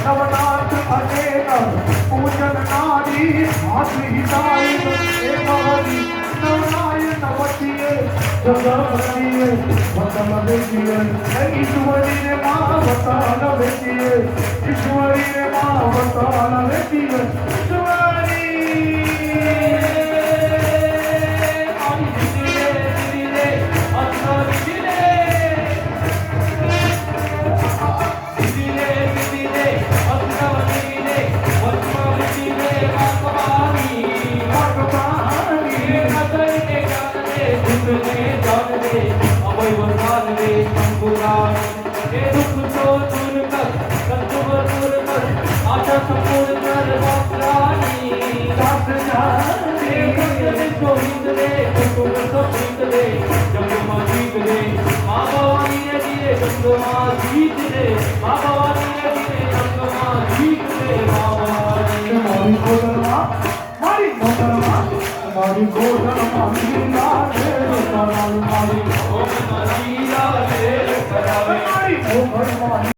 नवनाथ अनेक पूजन नारी हिताय नवनाय नवतीये जगवतीये वतन बेटिये ईश्वरी रे माँ वतन बेटिये ईश्वरी रे माँ वतन बेटिये ईश्वरी